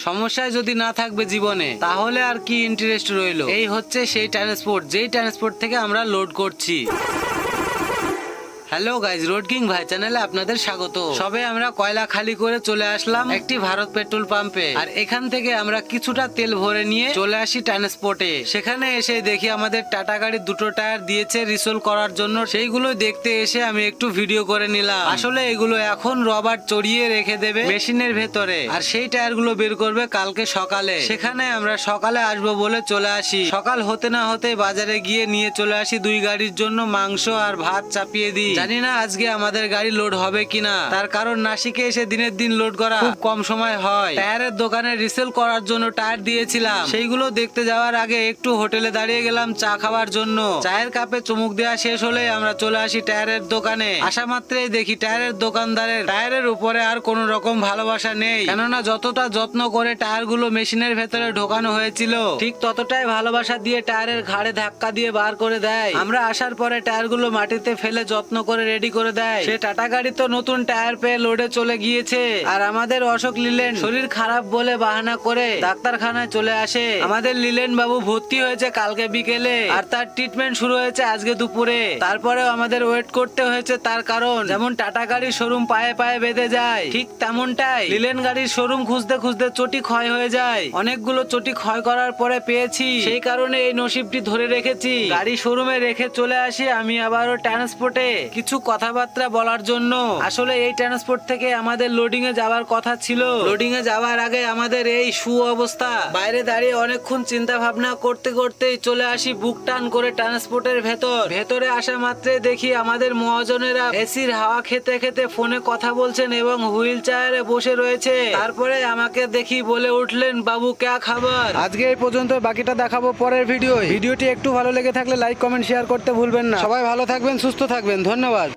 সমস্যায় যদি না থাকবে জীবনে তাহলে আর কি ইন্টারেস্ট রইলো। এই হচ্ছে সেই ট্রান্সপোর্ট, যেই ট্রান্সপোর্ট থেকে আমরা লোড করছি। হ্যালো গাইজ, রোড কিং ভাই চ্যানেলে আপনাদের স্বাগত। সবে আমরা কয়লা খালি করে চলে আসলাম একটি ভারত পেট্রোল পাম্পে, আর এখান থেকে আমরা কিছুটা তেল ভরে নিয়ে চলে আসি ট্রান্সপোর্টে। সেখানে এসে দেখি আমাদের টাটা গাড়ির দুটো টায়ার দিয়েছে রিসোল করার জন্য, সেইগুলো দেখতে এসে আমি একটু ভিডিও করে নিলাম। আসলে এগুলো এখন রবার চড়িয়ে রেখে দেবে মেশিনের ভেতরে, আর সেই টায়ার গুলো বের করবে কালকে সকালে। সেখানে আমরা সকালে আসবো বলে চলে আসি। সকাল হতে না হতে বাজারে গিয়ে নিয়ে চলে আসি 2 গাড়ির জন্য মাংস আর ভাত চাপিয়ে দিই। জানি না আজকে আমাদের গাড়ি লোড হবে কিনা, তার কারণ নাসিকে এসে দিনের দিন লোড করা খুব কম সময় হয়। টায়ারের দোকানে রিসেল করার জন্য টায়ার দিয়েছিলাম, সেইগুলো দেখতে যাওয়ার আগে একটু হোটেলে দাঁড়িয়ে গেলাম চা খাওয়ার জন্য। চায়ের কাপে চুমুক দেওয়া শেষ হলে আমরা চলে আসি টায়ারের দোকানে। আসা মাত্রই দেখি টায়ারের দোকানদারের টায়ারের উপরে আর কোন রকম ভালোবাসা নেই, কেননা যতটা যত্ন করে টায়ার গুলো মেশিনের ভেতরে ঢোকানো হয়েছিল ঠিক ততটাই ভালোবাসা দিয়ে টায়ারের ঘাড়ে ধাক্কা দিয়ে বার করে দেয়। আমরা আসার পরে টায়ার গুলো মাটিতে ফেলে যত্ন করে রেডি করে দেয়। সে টাটা গাড়ি তো নতুন টায়ার পেয়ে লোডে চলে গিয়েছে, আর আমাদের অশোক লিলেন শরীর খারাপ বলে বাহানা করে ডাক্তারখানায় চলে আসে। আমাদের লিলেন বাবু ভর্তি হয়েছে কালকে বিকেলে, আর তার ট্রিটমেন্ট শুরু হয়েছে আজকে দুপুরে। তারপরেও আমাদের ওয়েট করতে হয়েছে, তার কারণ যেমন টাটা গাড়ির শোরুম পায়ে পায়ে বেঁধে যায়, ঠিক তেমনটাই লিলেন গাড়ির শোরুম খুঁজতে খুঁজতে চটি ক্ষয় হয়ে যায়। অনেকগুলো চটি ক্ষয় করার পরে পেয়েছি, সেই কারণে এই নসিবটি ধরে রেখেছি। গাড়ি শোরুমে রেখে চলে আসি আমি আবারও ট্রান্সপোর্টে কিছু কথাবার্তা বলার জন্য। আসলে এই ট্রান্সপোর্ট থেকে আমাদের লোডিং এ যাওয়ার কথা ছিল। লোডিং এ যাওয়ার আগে আমাদের এই অবস্থা, বাইরে দাঁড়িয়ে অনেকক্ষণ চিন্তা ভাবনা করতে করতেই চলে আসি বুক টান করে ট্রান্সপোর্টের ভেতরে আসা মাত্রে দেখি আমাদের মহাজনেরা এসির হাওয়া খেতে খেতে ফোনে কথা বলছেন এবং হুইল চেয়ারে বসে রয়েছে। তারপরে আমাকে দেখি বলে উঠলেন, বাবু ক্যা খাবার। আজকে এই পর্যন্ত, বাকিটা দেখাবো পরের ভিডিওটি একটু ভালো লেগে থাকলে লাইক কমেন্ট শেয়ার করতে ভুলবেন না। সবাই ভালো থাকবেন, সুস্থ থাকবেন, ধন্যবাদ।